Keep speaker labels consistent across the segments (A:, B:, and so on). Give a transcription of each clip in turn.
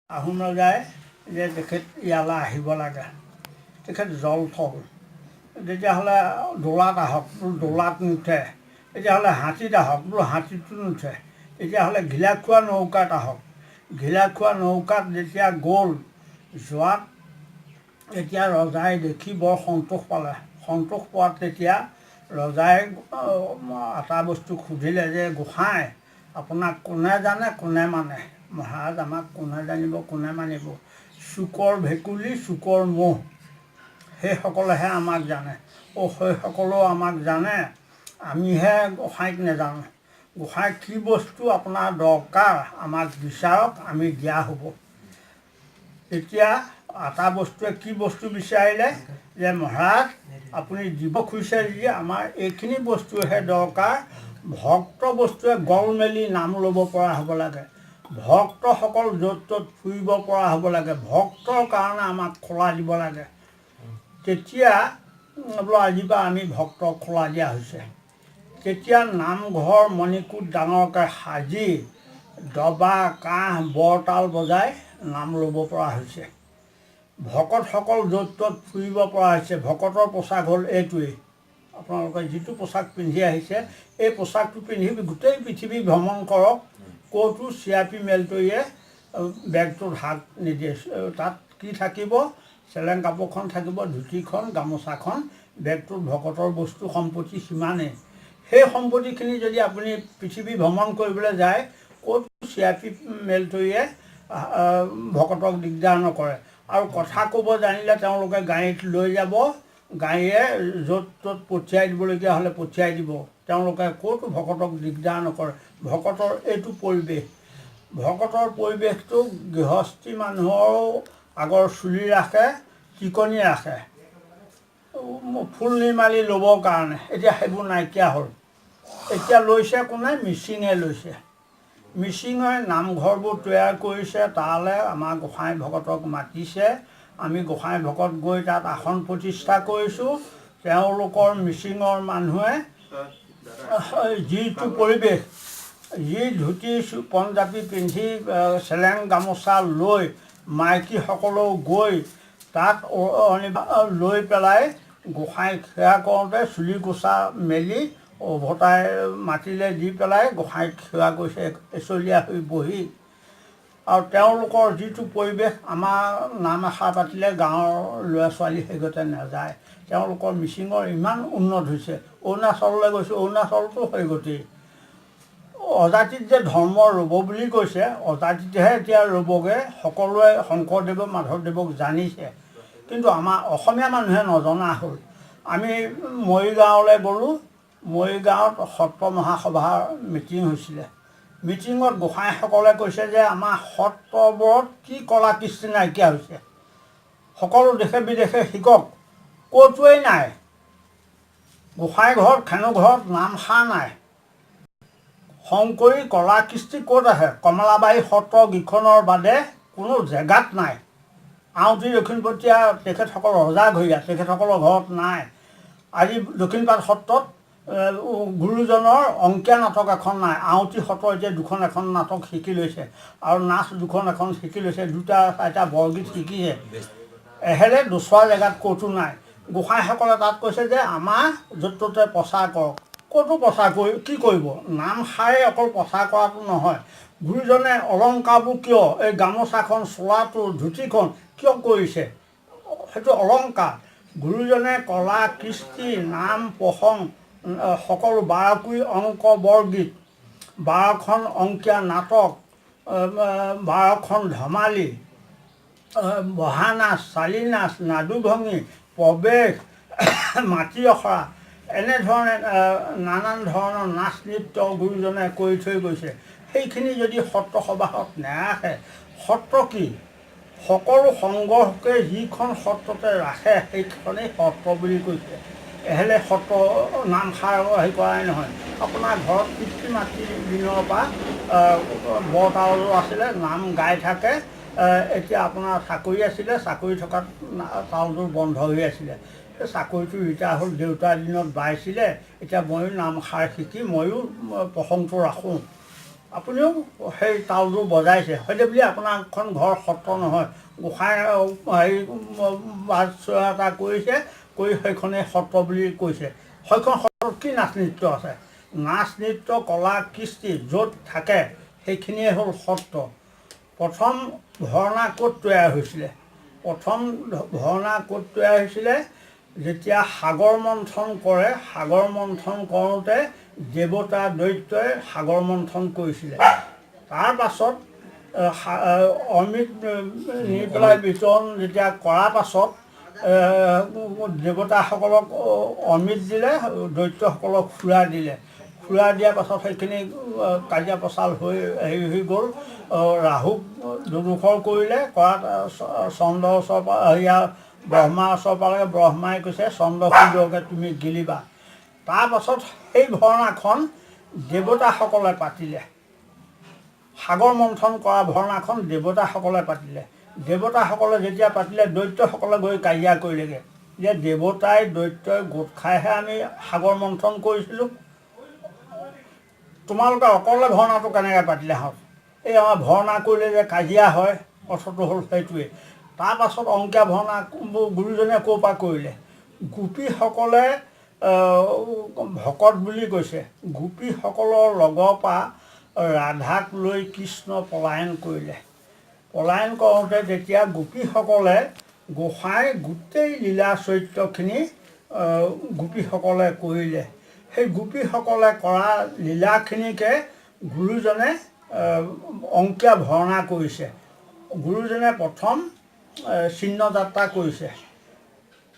A: আহোম ৰজাই যে তেখেত ইয়ালৈ আহিব লাগে, তেখেত জল থল, তেতিয়াহ'লে দোলাত আহক বোলো দোলাত নুঠে, তেতিয়াহ'লে হাতীত আহক বোলো হাতীতো নুঠে, তেতিয়াহ'লে ঘিলাখোৱা নৌকাত আহক, ঘিলাখোৱা নৌকাত যেতিয়া গ'ল, যোৱাত এতিয়া ৰজাই দেখি বৰ সন্তোষ পালে। সন্তোষ পোৱাত তেতিয়া ৰজাই এটা বস্তু সুধিলে যে গোসাঁই আপোনাক কোনে জানে কোনে মানে? মহাৰাজ আমাক কোনে জানিব কোনে মানিব? চুকৰ ভেকুলী চুকৰ ম'হ সেইসকলেহে আমাক জানে। সেইসকলেও আমাক জানে, আমিহে গোসাঁইক নেজানো। গোসাঁইক কি বস্তু আপোনাৰ দৰকাৰ আমাক বিচাৰক, আমি দিয়া হ'ব। এতিয়া এটা বস্তুৱে কি বস্তু বিচাৰিলে যে মহাৰাজ আপুনি দিব খুজিছে যদি আমাৰ এইখিনি বস্তুহে দৰকাৰ, ভক্ত বস্তুৱে গল মেলি নাম ল'ব পৰা হ'ব লাগে, ভক্তসকল য'ত ত'ত ফুৰিব পৰা হ'ব লাগে, ভক্তৰ কাৰণে আমাক খোলা দিব লাগে। তেতিয়া বোলো আজিৰ পৰা আমি ভক্তক খোলা দিয়া হৈছে। তেতিয়া নামঘৰ মণিকূট ডাঙৰকৈ সাজি দবা কাঁহ বৰতাল বজাই নাম ল'ব পৰা হৈছে। ভকতসকল য'ত ত'ত ফুৰিব পৰা হৈছে। ভকতৰ পোচাক হ'ল এইটোৱেই, আপোনালোকে যিটো পোচাক পিন্ধি আহিছে এই পোচাকটো পিন্ধি গোটেই পৃথিৱী ভ্ৰমণ কৰক, ক'তো চিয়াপি মেলতৰীয়ে বেগটোত হাত নিদিয়ে। তাত কি থাকিব? চেলেং কাপোৰখন থাকিব, ধুতিখন গামোচাখন, বেগটোত ভকতৰ বস্তু সম্পত্তি সিমানেই। সেই সম্পত্তিখিনি যদি আপুনি পৃথিৱী ভ্ৰমণ কৰিবলৈ যায়, ক'তো চিয়াপি মেলতৰীয়ে ভকতক দিগদাৰ নকৰে। আৰু কথা ক'ব জানিলে তেওঁলোকে গাড়ীত লৈ যাব, গাড়ীয়ে য'ত ত'ত পঠিয়াই দিবলগীয়া হ'লে পঠিয়াই দিব। তেওঁলোকে ক'তো ভকতক দিগদাৰ নকৰে। ভকতৰ এইটো পৰিৱেশ। ভকতৰ পৰিৱেশটো গৃহস্থী মানুহৰো আগৰ চুলি ৰাখে, টিকনি ৰাখে, ফুল নিমালি ল'বৰ কাৰণে। এতিয়া সেইবোৰ নাইকিয়া হ'ল। এতিয়া লৈছে কোনে? মিচিঙে লৈছে। মিচিঙে নামঘৰবোৰ তৈয়াৰ কৰিছে, তালৈ আমাৰ গোসাঁই ভকতক মাতিছে। আমি গোসাঁই ভকত গৈ তাত আসন প্ৰতিষ্ঠা কৰিছোঁ। তেওঁলোকৰ মিচিঙৰ মানুহে যিটো পৰিৱেশ, যি ধুতি পঞ্জাবী পিন্ধি চেলেং গামোচা লৈ মাইকীসকলেও গৈ তাত লৈ পেলাই গোসাঁইক সেৱা কৰোঁতে চুলি কোচা মেলি উভতাই মাটিলে দি পেলাই গোসাঁইক সেৱা কৰিছে এচলীয়া হৈ বহি। আৰু তেওঁলোকৰ যিটো পৰিৱেশ, আমাৰ নাম এষাৰ পাতিলে গাঁৱৰ ল'ৰা ছোৱালী সেইগতে নাযায়। তেওঁলোকৰ মিচিঙৰ ইমান উন্নত হৈছে। অৰুণাচললৈ গৈছোঁ, অৰুণাচলতো সেইগতেই। অজাতিত যে ধৰ্ম ৰ'ব বুলি কৈছে, অজাতিতহে এতিয়া ৰ'বগৈ। সকলোৱে শংকৰদেৱ মাধৱদেৱক জানিছে, কিন্তু আমাৰ অসমীয়া মানুহে নজনা হ'ল। আমি মৰিগাঁৱলৈ গ'লোঁ, মৰিগাঁৱত সত্ৰ মহাসভাৰ মিটিং হৈছিলে। মিটিঙত গোসাঁইসকলে কৈছে যে আমাৰ সত্ৰবোৰত কি কলা কৃষ্টি নাইকিয়া হৈছে, সকলো দেশে বিদেশে শিকক, ক'তোৱেই নাই। গোসাঁই ঘৰত খেনো ঘৰত নামষাৰ নাই। শংকৰী কলা কৃষ্টি ক'ত আছে? কমলাবাৰী সত্ৰ কেইখনৰ বাদে কোনো জেগাত নাই। আউতি দক্ষিণপটীয়া তেখেতসকল ৰজাঘৰীয়া, তেখেতসকলৰ ঘৰত নাই। আজি দক্ষিণপাট সত্ৰত গুৰুজনৰ অংকীয়া নাটক এখন নাই। আউতি সত্ৰ এতিয়া দুখন এখন নাটক শিকি লৈছে, আৰু নাচ দুখন এখন শিকি লৈছে, দুটা চাৰিটা বৰগীত শিকিছে। এহেলে দুচৰা জেগাত ক'তো নাই। গোসাঁইসকলে তাত কৈছে যে আমাৰ য'ত ত'তে প্ৰচাৰ কৰক। ক'তো প্ৰচাৰ কৰি কি কৰিব? নামষাৰে অকল প্ৰচাৰ কৰাটো নহয়। গুৰুজনে অলংকাৰবোৰ কিয়, এই গামোচাখন চোলাটো ধুতিখন কিয় কৰিছে? সেইটো অলংকাৰ। গুৰুজনে কলা কৃষ্টি নাম প্ৰসংগ সকলো 12কুৰি অংক বৰগীত, 12খন অংকীয়া নাটক, 12খন ধেমালি, বহা নাচ, চালি নাচ, নাদুভঙী, প্ৰৱেশ, মাটি অখৰা, এনেধৰণে নানান ধৰণৰ নাচ নৃত্য গুৰুজনে কৰি থৈ গৈছে। সেইখিনি যদি সত্ৰ সবাহত নাৰাখে, সত্ৰ কি? সকলো সংগ্ৰহকে যিখন সত্ৰতে ৰাখে সেইখনেই সত্ৰ বুলি কৈছে। এহেলে সত্ৰ নামষাৰ হেৰি কৰাই নহয়। আপোনাৰ ঘৰত পিতৃ মাতৃৰ দিনৰ পৰা বৰতালো আছিলে, নাম গাই থাকে। এতিয়া আপোনাৰ চাকৰি আছিলে, চাকৰি থকাত তালযোৰ বন্ধ হৈ আছিলে। সেই চাকৰিটো ৰিটায়াৰ হ'ল, দেউতাৰ দিনত বাইছিলে। এতিয়া ময়ো নামষাৰ শিকি ময়ো প্ৰসংগটো ৰাখোঁ। আপুনিও সেই তালযোৰ বজাইছে হয়তো বুলি আপোনাৰখন ঘৰ সত্ৰ নহয় গোসাঁই হেৰি বাছ এটা কৰিছে কৰি সেইখনেই সত্ৰ বুলি কৈছে সেইখন সত্ৰত কি নাচ নৃত্য আছে নাচ নৃত্য কলা কৃষ্টি য'ত থাকে সেইখিনিয়ে হ'ল সত্ৰ প্ৰথম ভাওনা ক'ত তৈয়াৰ হৈছিলে প্ৰথম ভাওনা ক'ত তৈয়াৰ হৈছিলে যেতিয়া সাগৰ মন্থন কৰে সাগৰ মন্থন কৰোঁতে দেৱতা দৈত্যই সাগৰ মন্থন কৰিছিলে তাৰ পাছত অমৃত নি পেলাই বিতৰণ যেতিয়া কৰাৰ পাছত দেৱতাসকলক অমৃত দিলে দৈত্যসকলক খুৰা দিলে খুৰা দিয়াৰ পাছত সেইখিনি কাজিয়া পচাল হৈ হেৰি হৈ গ'ল ৰাহুক দুদোষৰ কৰিলে কৰাত চন্দ্ৰৰ ওচৰৰ পৰা হেৰিয়া ব্ৰহ্মাৰ ওচৰৰ পৰা ব্ৰহ্মাই কৈছে চন্দ্ৰ সূৰ্যকে তুমি গিলিবা তাৰপাছত সেই ভাওনাখন দেৱতাসকলে পাতিলে সাগৰ মন্থন কৰা ভাওনাখন দেৱতাসকলে পাতিলে দেৱতাসকলে যেতিয়া পাতিলে দৈত্যসকলে গৈ কাজিয়া কৰিলেগৈ যে দেৱতাই দৈত্যই গোট খাইহে আমি সাগৰ মন্থন কৰিছিলোঁ তোমালোকে অকলে ভাওনাটো কেনেকৈ পাতিলে হওক এই আমাৰ ভাওনা কৰিলে যে কাজিয়া হয় কথাটো হ'ল সেইটোৱেই তাৰপাছত অংকীয়া ভাওনা গুৰুজনে ক'ৰ পৰা কৰিলে গোপীসকলে ভকত বুলি কৈছে গোপীসকলৰ লগৰ পৰা ৰাধাক লৈ কৃষ্ণ পলায়ন কৰিলে পলায়ন কৰোঁতে যেতিয়া গোপীসকলে গোসাঁই গোটেই লীলা চৰিত্ৰখিনি গোপীসকলে কৰিলে সেই গোপীসকলে কৰা লীলাখিনিকে গুৰুজনে অংকীয়া ভাওনা কৰিছে গুৰুজনে প্ৰথম চিহ্নযাত্ৰা কৰিছে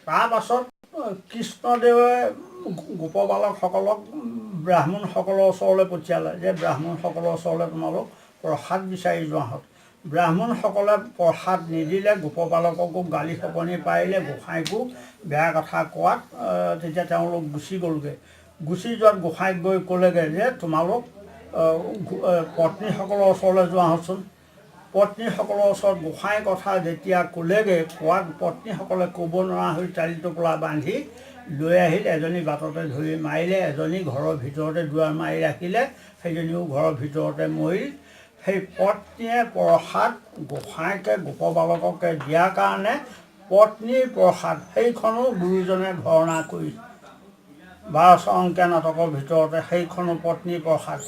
A: তাৰপাছত কৃষ্ণদেৱে গোপবালকসকলক ব্ৰাহ্মণসকলৰ ওচৰলৈ পঠিয়ালে যে ব্ৰাহ্মণসকলৰ ওচৰলৈ তোমালোক প্ৰসাদ বিচাৰি যোৱাহঁত ব্ৰাহ্মণসকলে প্ৰসাদ নিদিলে গোপবালককো গালি শপনি পাৰিলে গোসাঁইকো বেয়া কথা কোৱাত তেতিয়া তেওঁলোক গুচি গ'লগৈ গুচি যোৱাত গোসাঁইক গৈ ক'লেগৈ যে তোমালোক পত্নীসকলৰ ওচৰলৈ যোৱাহঁতচোন পত্নীসকলৰ ওচৰত গোসাঁই কথা যেতিয়া ক'লেগৈ কোৱাত পত্নীসকলে ক'ব নোৱাৰা হৈ টালি টোপোলা বান্ধি লৈ আহিল এজনী বাটতে ধৰি মাৰিলে এজনী ঘৰৰ ভিতৰতে দুৱাৰ মাৰি ৰাখিলে সেইজনীও ঘৰৰ ভিতৰতে মৰিল সেই পত্নীয়ে প্ৰসাদ গোসাঁইকে গোপবালককে দিয়াৰ কাৰণে পত্নীৰ প্ৰসাদ সেইখনো গুৰুজনে ভাওনা কৰিছে 12শ অংকীয়া নাটকৰ ভিতৰতে সেইখনো পত্নীৰ প্ৰসাদ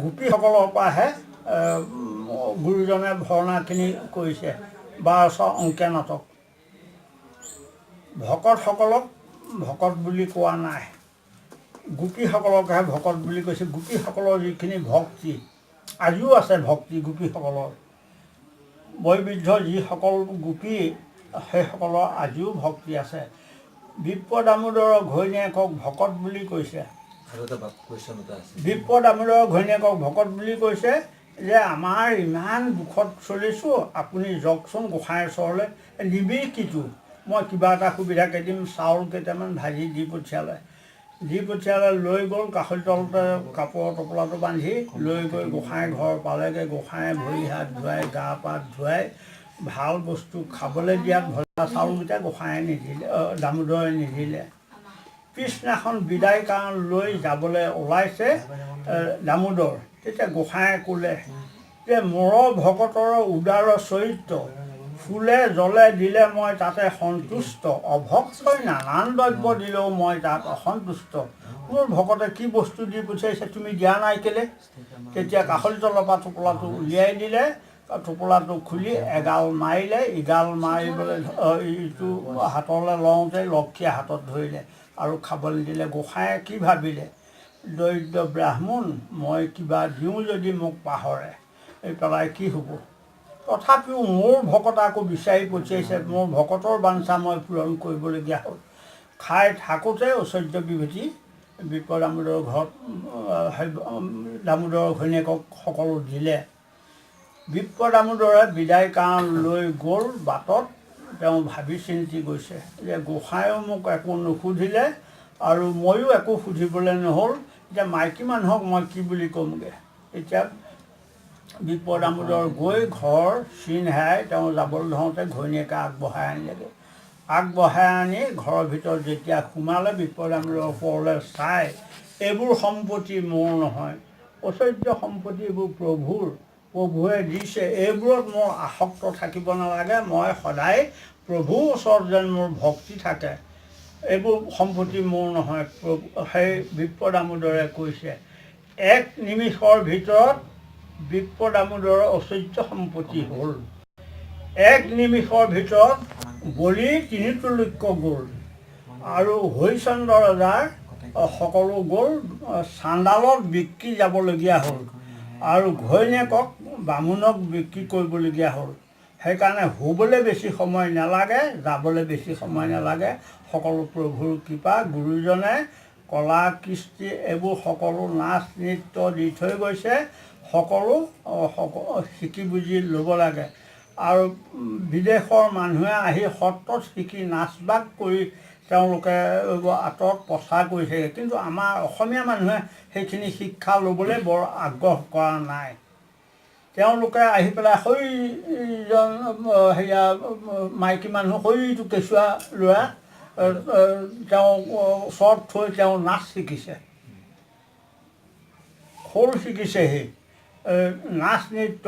A: গোপীসকলৰ পৰাহে গুৰুজনে ভাওনাখিনি কৰিছে 12শ অংকীয়া নাটক ভকতসকলক ভকত বুলি কোৱা নাই গোপীসকলকহে ভকত বুলি কৈছে গোপীসকলৰ যিখিনি ভক্তি আজিও আছে ভক্তি গোপীসকলৰ বৈবিধ্য যিসকল গোপী সেইসকলৰ আজিও ভক্তি আছে বিপ্ৰ দামোদৰৰ ঘৈণীয়েকক ভকত বুলি কৈছে বিপ্ৰ দামোদৰৰ ঘৈণীয়েকক ভকত বুলি কৈছে যে আমাৰ ইমান দুখত চলিছোঁ আপুনি যাওকচোন গোসাঁইৰ ওচৰলৈ নিবিড়কিটো মই কিবা এটা সুবিধাকৈ দিম চাউল কেইটামান ভাজি দি পঠিয়ালে লৈ গ'ল কাষৰ তলতে কাপোৰৰ টোপোলাটো বান্ধি লৈ গৈ গোসাঁই ঘৰ পালেগৈ গোসাঁয়ে ভৰি হাত ধুৱাই গা পা ধুৱাই ভাল বস্তু খাবলৈ দিয়াত ভজা চাউলকেইটা গোসাঁয়ে নিদিলে দামোদৰে নিদিলে পিছদিনাখন বিদায় কাৰণ লৈ যাবলৈ ওলাইছে দামোদৰ তেতিয়া গোসাঁয়ে ক'লে যে মোৰ ভকতৰ উদাৰ চৰিত্ৰ ফুলে জলে দিলে মই তাতে সন্তুষ্ট অভক্তই নানান দ্ৰব্য দিলেও মই তাত অসন্তুষ্ট মোৰ ভকতে কি বস্তু দি পঠিয়াইছে তুমি দিয়া নাই কেলে তেতিয়া কাষলি তলৰ পৰা টোপোলাটো উলিয়াই দিলে টোপোলাটো খুলি এগাল মাৰিলে ইগাল মাৰিবলৈ ইটো হাতলৈ লওঁতে লক্ষীয়ে হাতত ধৰিলে আৰু খাবলৈ দিলে গোসাঁয়ে কি ভাবিলে দৰিদ্ৰ ব্ৰাহ্মণ মই কিবা দিওঁ যদি মোক পাহৰে এই পেলাই কি হ'ব তথাপিও মোৰ ভকত আকৌ বিচাৰি পঠিয়াইছে মোৰ ভকতৰ বাঞ্ছা মই পূৰণ কৰিবলগীয়া হ'ল খাই থাকোঁতে ঐশ্বৰ্য বিভূতি বিপ্ৰ দামোদৰৰ ঘৰত দামোদৰৰ ঘৈণীয়েকক সকলো দিলে বিপ্ৰ দামোদৰে বিদায় কাৰণ লৈ গ'ল বাটত তেওঁ ভাবি চিন্তি গৈছে যে গোসাঁয়েও মোক একো নুসুধিলে আৰু ময়ো একো সুধিবলৈ নহ'ল এতিয়া মাইকী মানুহক মই কি বুলি ক'মগৈ এতিয়া বিপ্ৰ দামোদৰ গৈ ঘৰ চিন হেৰাই তেওঁ যাবলৈ ধৰোঁতে ঘৈণীয়েকে আগবঢ়াই আনিলেগৈ আগবঢ়াই আনি ঘৰৰ ভিতৰত যেতিয়া সোমালে বিপ্ৰ দামোদৰৰ ওপৰলৈ চাই এইবোৰ সম্পত্তি মোৰ নহয় ঐশ্বৰ্য সম্পত্তি এইবোৰ প্ৰভুৱে দিছে, এইবোৰত মোৰ আসক্ত থাকিব নালাগে। মই সদায় প্ৰভুৰ ওচৰত যেন মোৰ ভক্তি থাকে, এইবোৰ সম্পত্তি মোৰ নহয়। সেই বিপ্ৰ দামোদৰে কৈছে, এক নিমিষৰ ভিতৰত বিপ্ৰ দামোদৰৰ ঐশ্বৰ্য সম্পত্তি হ'ল। এক নিমিষৰ ভিতৰত বলি ৩ ত্ৰৈলোক্য গ'ল আৰু হৰিশ্চন্দ্ৰ ৰজাৰ সকলো গ'ল, চাণ্ডালত বিক্ৰী যাবলগীয়া হ'ল আৰু ঘৈণীয়েকক বামুণক বিক্ৰী কৰিবলগীয়া হ'ল। সেইকাৰণে হ'বলৈ বেছি সময় নালাগে, যাবলৈ বেছি সময় নালাগে। সকলো প্ৰভুৰ কৃপা। গুৰুজনে কলা কৃষ্টি এইবোৰ সকলো নাচ নৃত্য দি থৈ গৈছে, সকলো শিকি বুজি ল'ব লাগে। আৰু বিদেশৰ মানুহে আহি সত্ৰত শিকি নাচ বাগ কৰি তেওঁলোকে আঁতৰত প্ৰচাৰ কৰিছে, কিন্তু আমাৰ অসমীয়া মানুহে সেইখিনি শিক্ষা ল'বলৈ বৰ আগ্ৰহ কৰা নাই। তেওঁলোকে আহি পেলাই সৈজন সেয়া মাইকী মানুহ, সৈটো কেঁচুৱা ল'ৰা তেওঁ ওচৰত থৈ তেওঁ নাচ শিকিছে, খোল শিকিছেহি, নাচ নৃত্য,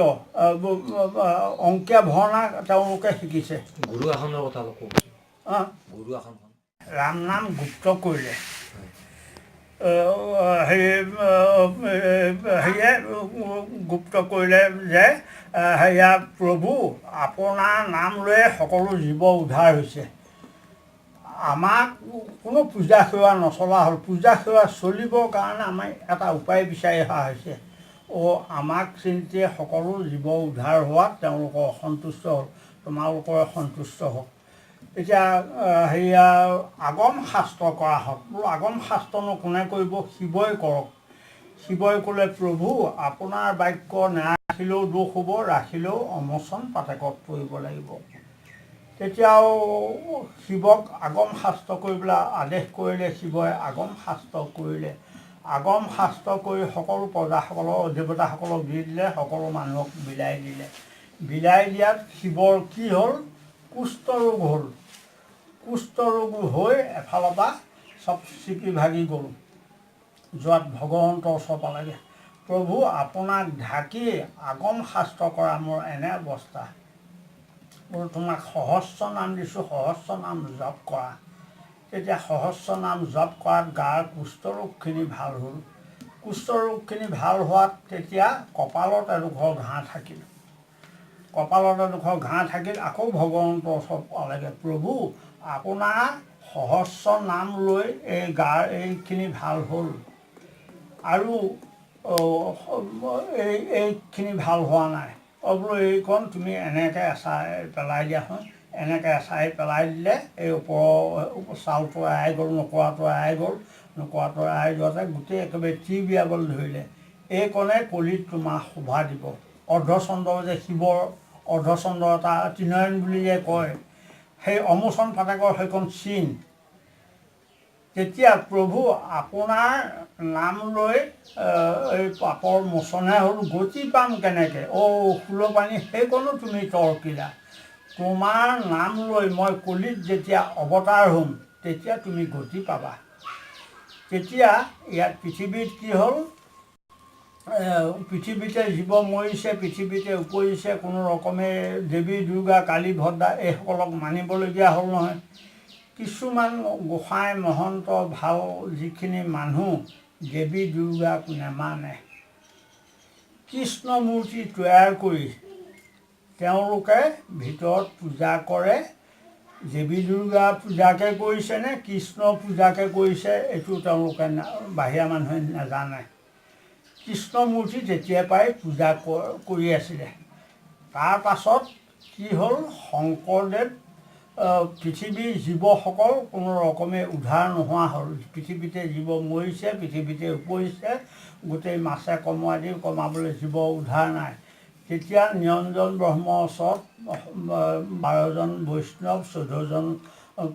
A: অংকীয়া ভাওনা তেওঁলোকে শিকিছে।
B: গুৰু আসনৰ কথা অলপ ক'ব। গুৰু আসনখন
A: ৰাম নাম গুপ্ত কৰিলে, সেয়ে গুপ্ত কৰিলে যে সেয়া প্ৰভু আপোনাৰ নাম লৈয়ে সকলো জীৱ উদ্ধাৰ হৈছে। আমাক কোনো পূজা সেৱা নচলা হ'ল। পূজা সেৱা চলিবৰ কাৰণে আমাৰ এটা উপায় বিচাৰি অহা হৈছে। আমাক চিন্তিয়ে সকলো জীৱ উদ্ধাৰ হোৱাত তেওঁলোকৰ অসন্তুষ্ট হ'ল, তোমালোকৰ সন্তুষ্ট হওক। এতিয়া সেয়া আগম শাস্ত্ৰ কৰা হওক। বোলো আগম শাস্ত্ৰনো কোনে কৰিব? শিৱই কৰক। শিৱই ক'লে প্ৰভু আপোনাৰ বাক্য নাৰাখিলেও দোষ হ'ব, ৰাখিলেও অমোচন পাতকত পৰিব লাগিব। তেতিয়াও শিৱক আগম শাস্ত্ৰ কৰিবলৈ আদেশ কৰিলে। শিৱই আগম শাস্ত্ৰ কৰিলে। আগম শাস্ত্ৰ কৰি সকলো প্ৰজাসকলক, দেৱতাসকলক দি দিলে, সকলো মানুহক বিলাই দিলে। বিলাই দিয়াত শিৱৰ কি হ'ল? কুষ্ঠ ৰোগ হ'ল। কুষ্ঠ ৰোগ হৈ এফালৰ পৰা চব চিকি ভাগি গ'ল। যোৱাত ভগৱন্তৰ ওচৰ পালেগে। প্ৰভু আপোনাক ঢাকি আগম শাস্ত্ৰ কৰা মোৰ এনে অৱস্থা, বোলো তোমাক সহস্ৰ নাম দিছোঁ, সহস্ৰ নাম জপ কৰা। তেতিয়া সহস্ৰ নাম জপ কৰাত গাৰ কুষ্ঠৰোগখিনি ভাল হ'ল। কুষ্ঠৰোগখিনি ভাল হোৱাত তেতিয়া কপালত এডোখৰ ঘাঁ থাকিল। কপালত এডোখৰ ঘাঁ থাকিল। আকৌ ভগৱন্তৰ ওচৰত পালেগে, প্ৰভু আপোনাৰ সহস্ৰ নাম লৈ এই গাৰ এইখিনি ভাল হ'ল আৰু এইখিনি ভাল হোৱা নাই। বোলো এইকণ তুমি এনেকৈ এচাৰি পেলাই দিয়াচোন। এনেকৈ এচাৰি পেলাই দিলে এই ওপৰৰ ছালটো এৰাই গ'ল, নকৰাটো এৰাই গ'ল। নকৰাটো এৰাই যোৱাতে গোটেই একেবাৰে তিৰবিৰাবলৈ ধৰিলে। এইকণে কলিত তোমাৰ শোভা দিব। অৰ্ধচন্দ্ৰ যে শিৱৰ অৰ্ধচন্দ্ৰ এটা ত্ৰিনয়ন বুলি যে কয়, সেই অমোচন পাতকৰ সেইখন চিন। তেতিয়া প্ৰভু আপোনাৰ নাম লৈ এই পাপৰ মোচনহে হ'ল, গতি পাম কেনেকৈ? শূলপাণি সেইকণো তুমি তৰ্কিলা। তোমাৰ নাম লৈ মই কলিত যেতিয়া অৱতাৰ হ'ম, তেতিয়া তুমি গতি পাবা। তেতিয়া ইয়াত পৃথিৱীত কি হ'ল? পৃথিৱীতে জীৱ মৰিছে, পৃথিৱীতে উপজিছে। কোনো ৰকমে দেৱী দুৰ্গা, কালী ভদ্ৰা এইসকলক মানিবলগীয়া হ'ল নহয়। কিছুমান গোসাঁই মহন্ত ভাল যিখিনি মানুহ দেৱী দুৰ্গাক নেমানে, কৃষ্ণ মূৰ্তি তৈয়াৰ কৰি তেওঁলোকে ভিতৰত পূজা কৰে। দেৱী দুৰ্গা পূজাকে কৰিছে নে কৃষ্ণ পূজাকে কৰিছে এইটো তেওঁলোকে বাহিৰা মানুহে নাজানে। কৃষ্ণ মূৰ্তি তেতিয়াৰ পৰাই পূজা কৰি আছিলে। তাৰ পাছত কি হ'ল? শংকৰদেৱ পৃথিৱীৰ জীৱসকল কোনো ৰকমে উদ্ধাৰ নোহোৱা হ'ল। পৃথিৱীতে জীৱ মৰিছে, পৃথিৱীতে উপজিছে, গোটেই মাছে কমাদি কমাবলৈ জীৱ উদ্ধাৰ নাই। তেতিয়া নিৰঞ্জন ব্ৰহ্মৰ ওচৰত 12জন বৈষ্ণৱ, 14জন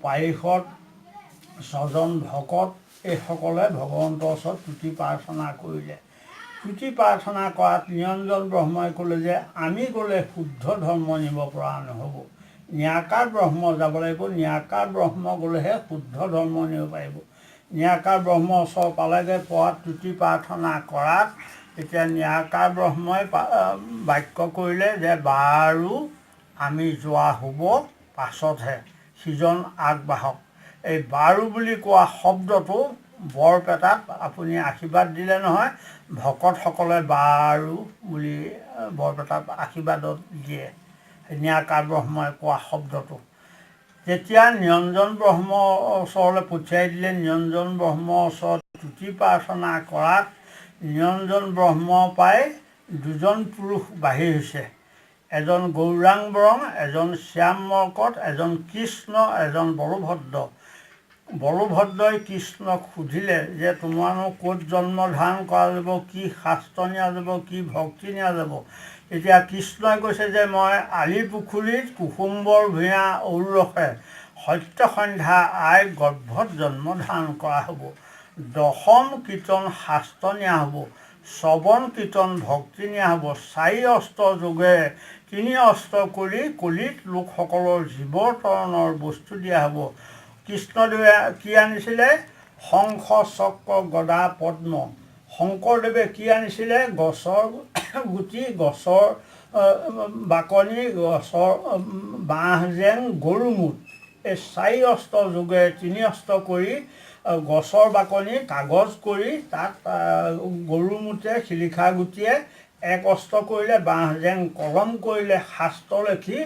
A: পাৰিষদ, 6জন ভকত এইসকলে ভগৱন্তৰ ওচৰত তুতি প্ৰাৰ্থনা কৰিলে। তুতি প্ৰাৰ্থনা কৰাত নিৰঞ্জন ব্ৰহ্মই ক'লে যে আমি গ'লে শুদ্ধ ধৰ্ম নিব পৰা নহ'ব, নিৰাকাৰ ব্ৰহ্ম যাব লাগিব। নিৰাকাৰ ব্ৰহ্ম গ'লেহে শুদ্ধ ধৰ্ম নিব পাৰিব। নিৰাকাৰ ব্ৰহ্মৰ ওচৰ পালেগৈ। পোৱাত তুতি প্ৰাৰ্থনা কৰাত এতিয়া ন্যায়কাৰ ব্ৰহ্মই বাক্য কৰিলে যে বাৰু আমি যোৱা হ'ব পাছতহে সিজন আগবাঢ়ক। এই বাৰু বুলি কোৱা শব্দটো বৰপেটাত আপুনি আশীৰ্বাদ দিলে নহয়, ভকতসকলে বাৰু বুলি বৰপেটাত আশীৰ্বাদত দিয়ে ন্যায়কাৰ ব্ৰহ্মই কোৱা শব্দটো। যেতিয়া নিৰঞ্জন ব্ৰহ্মৰ ওচৰলৈ পঠিয়াই দিলে, নিৰঞ্জন ব্ৰহ্মৰ ওচৰত তুতি প্ৰাৰ্থনা কৰাত নিৰঞ্জন ব্ৰহ্ম প্ৰায় দুজন পুৰুষ বাহিৰ হৈছে, এজন গৌৰাং বৰং, এজন শ্যাম মৰ্কট, এজন কৃষ্ণ, এজন বলভদ্ৰ। বলভদ্ৰই কৃষ্ণক সুধিলে যে তোমাৰনো ক'ত জন্ম ধাৰণ কৰা যাব, কি শাস্ত্ৰ নিয়া যাব, কি ভক্তি নিয়া যাব। এতিয়া কৃষ্ণই কৈছে যে মই আলি পুখুৰীত কুসুম্বৰ ভূঞা ঔৰসে সত্য সন্ধ্যা আই গৰ্ভত জন্ম ধাৰণ কৰা হ'ব। দশম কীৰ্তন শাস্ত্ৰ নিয়া হ'ব, শ্ৰৱণ কীৰ্তন ভক্তি নিয়া হ'ব, 4 অস্ত্ৰ যোগেৰে 3 অস্ত্ৰ কৰি কলিত লোকসকলৰ জীৱ তৰণৰ বস্তু দিয়া হ'ব। কৃষ্ণদেৱে কি আনিছিলে? শংখ চক্ৰ গদা পদ্ম। শংকৰদেৱে কি আনিছিলে? গছৰ গুটি, গছৰ বাকনি, গছৰ বাঁহ জেং, গৰু মুঠ। এই 4 অস্ত্ৰ যোগেৰে 3 অস্ত্ৰ কৰি গছৰ বাকনি কাগজ কৰি তাত গৰু মুঠে শিলিখা গুটিয়ে 1 অস্ত্ৰ কৰিলে, বাঁহ জেং কলম কৰিলে, শাস্ত্ৰ লিখি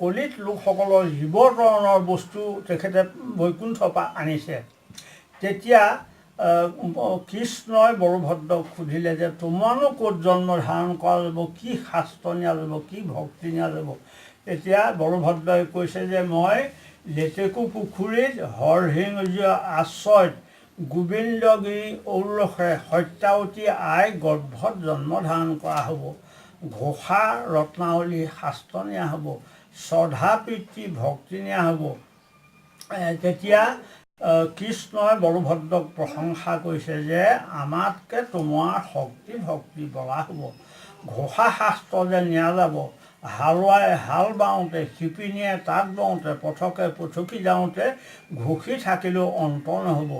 A: কলিত লোকসকলৰ জীৱ তৰণৰ বস্তু তেখেতে বৈকুণ্ঠৰ পৰা আনিছে। তেতিয়া কৃষ্ণই বলভদ্ৰক সুধিলে যে তোমাৰনো ক'ত জন্ম ধাৰণ কৰা যাব, কি শাস্ত্ৰ নিয়া যাব, কি ভক্তি নিয়া যাব। তেতিয়া বলভদ্ৰই কৈছে যে মই লেটেকু পুখুৰীত হৰসিংহজ আশ্ৰয়ত গোবিন্দগিৰি ঔৰসে সত্যাৱতী আই গৰ্ভত জন্ম ধাৰণ কৰা হ'ব। ঘোষা ৰত্নাৱলী শাস্ত্ৰ নিয়া হ'ব, শ্ৰদ্ধা প্ৰীতি ভক্তি নিয়া হ'ব। তেতিয়া কৃষ্ণই বলভদ্ৰক প্ৰশংসা কৰিছে যে আমাতকৈ তোমাৰ শক্তি ভক্তি বলা হ'ব। ঘোষা শাস্ত্ৰ যে নিয়া যাব, হালোৱাই হাল বাওঁতে, শিপিনীয়ে তাঁত বওঁতে, পথকে পথকি যাওঁতে ঘোষি থাকিলেও অন্ত নহ'ব।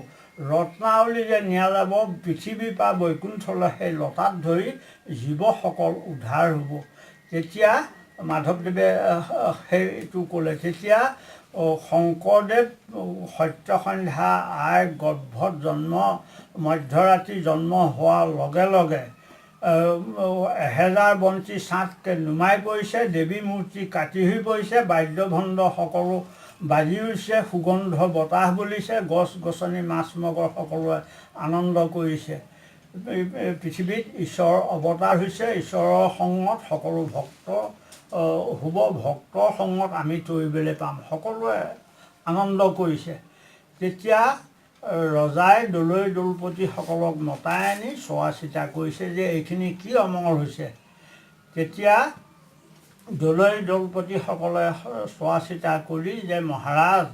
A: ৰত্নাৱলী যে নিয়া যাব পৃথিৱীৰ পৰা বৈকুণ্ঠলৈ, সেই লতাত ধৰি জীৱসকল উদ্ধাৰ হ'ব। তেতিয়া মাধৱদেৱে সেইটো ক'লে। তেতিয়া শংকৰদেৱ সত্য সন্ধ্যা আই গৰ্ভত জন্ম, মধ্যৰাতি জন্ম হোৱাৰ লগে লগে 1000 বন্তি চাটকৈ নুমাই পৰিছে, দেৱী মূৰ্তি কাটি হৈ পৰিছে, বাদ্যভণ্ড সকলো বাজি উঠিছে, সুগন্ধ বতাহ বলিছে, গছ গছনি মাছ মগৰ সকলোৱে আনন্দ কৰিছে। পৃথিৱীত ঈশ্বৰৰ অৱতাৰ হৈছে, ঈশ্বৰৰ সংগত সকলো ভক্ত হ'ব, ভক্তৰ সংগত আমি তৰিবলৈ পাম, সকলোৱে আনন্দ কৰিছে। তেতিয়া ৰজাই দলৈ দলপতিসকলক মতাই আনি চোৱা চিতা কৰিছে যে এইখিনি কি অমংগল হৈছে। তেতিয়া দলৈ দলপতিসকলে চোৱা চিতা কৰি যে মহাৰাজ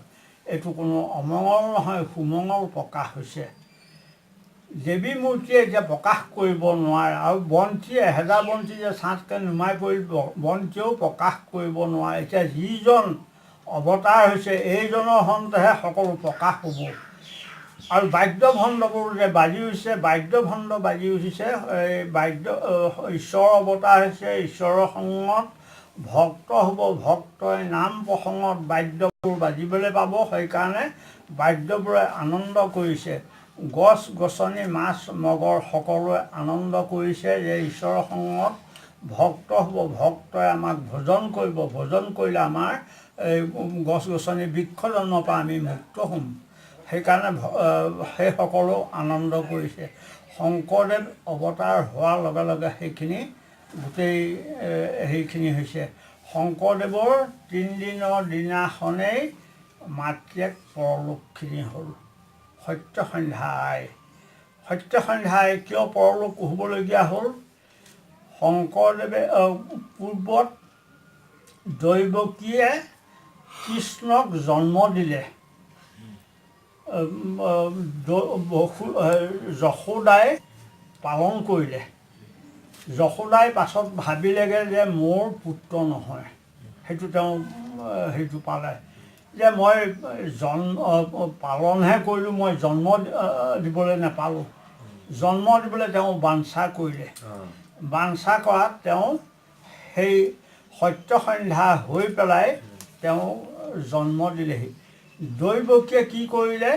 A: এইটো কোনো অমংগল নহয়, সুমংগল প্ৰকাশ হৈছে। দেৱী মূৰ্তিয়ে এতিয়া প্ৰকাশ কৰিব নোৱাৰে, আৰু বন্তি 1000 বন্তি যে চাটকৈ নুমাই পৰিব, বন্তিয়েও প্ৰকাশ কৰিব নোৱাৰে। এতিয়া যিজন অৱতাৰ হৈছে এইজনৰ সন্তেহে সকলো প্ৰকাশ হ'ব। আৰু বাদ্যভণ্ডবোৰ যে বাজি উঠিছে, বাদ্যভণ্ড বাজি উঠিছে, এই ঈশ্বৰৰ অৱতাৰ হৈছে, ঈশ্বৰৰ সংগত ভক্ত হ'ব, ভক্তই নাম প্ৰসংগত বাদ্যবোৰ বাজিবলৈ পাব। সেইকাৰণে বাদ্যবোৰে আনন্দ কৰিছে, গছ গছনি মাছ মগৰ সকলোৱে আনন্দ কৰিছে যে ঈশ্বৰৰ সংগত ভক্ত হ'ব, ভক্তই আমাক ভোজন কৰিব, ভোজন কৰিলে আমাৰ এই গছ গছনি বৃক্ষ জন্মৰ পৰা আমি মুক্ত হ'ম। সেইকাৰণে সেই সকলো আনন্দ কৰিছে। শংকৰদেৱ অৱতাৰ হোৱাৰ লগে লগে সেইখিনি গোটেই সেইখিনি হৈছে। শংকৰদেৱৰ 3 দিনৰ দিনাখনেই মাতৃয়েক পৰলোকখিনি হ'ল। সত্য সন্ধ্যাই কিয় পৰলোক হ'বলগীয়া হ'ল? শংকৰদেৱে পূৰ্বত দৈৱকীয়ে কৃষ্ণক জন্ম দিলে, যশোদাই পালন কৰিলে। যশোদাই পাছত ভাবিলেগৈ যে মোৰ পুত্ৰ নহয়, সেইটো তেওঁ সেইটো পালে যে মই পালনহে কৰিলোঁ, মই জন্ম দিবলৈ নাপালোঁ। জন্ম দিবলৈ তেওঁ বাঞ্ছা কৰিলে বাঞ্ছা কৰাত তেওঁ সেই সত্যসন্ধ্যা হৈ পেলাই তেওঁ জন্ম দিলেহি দৈৱকীয়ে কি কৰিলে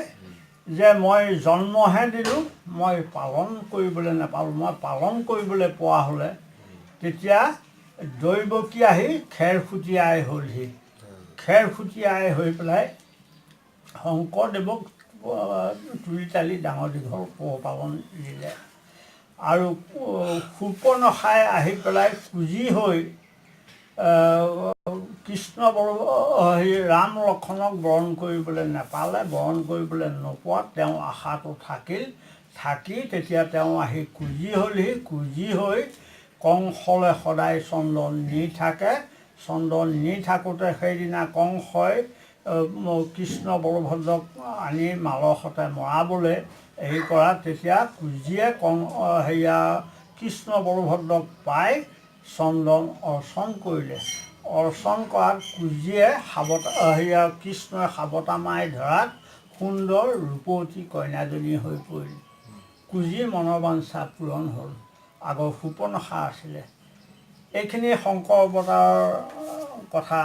A: যে মই জন্মহে দিলোঁ মই পালন কৰিবলৈ নাপালোঁ মই পালন কৰিবলৈ পোৱা হ'লে তেতিয়া দৈৱকী আহি খেৰসুঁতী আই হ'লহি খেৰসুঁতী আই হৈ পেলাই শংকৰদেৱক তুলি তালি ডাঙৰ দীঘল পোহপালন দিলে আৰু শূৰ্পণখাই আহি পেলাই কুজি হৈ কৃষ্ণ ৰাম লক্ষ্মণক বৰণ কৰিবলৈ নাপালে বৰণ কৰিবলৈ নোপোৱাত তেওঁ আশাটো থাকি তেতিয়া তেওঁ আহি কুজি হ'লহি কুজি হৈ কংসলে সদায় চন্দন নি থাকে চন্দন নি থাকোঁতে সেইদিনা কংসই কৃষ্ণ বলভদ্ৰক আনি মালৰ সতে মৰাবলৈ হেৰি কৰা তেতিয়া কুজিয়ে কৃষ্ণ বলভদ্ৰক পাই চন্দন অৰ্চন কৰিলে অৰ্চন কৰাত কুজিয়ে কৃষ্ণই সাৱতা মাৰি ধৰাত সুন্দৰ ৰূপৱতী কন্যাজনী হৈ পৰিল কুজিৰ মনোবাঞ্ছা পূৰণ হ'ল আগৰ শূৰ্পণখা আছিলে এইখিনি শংকৰ অৱতাৰৰ কথা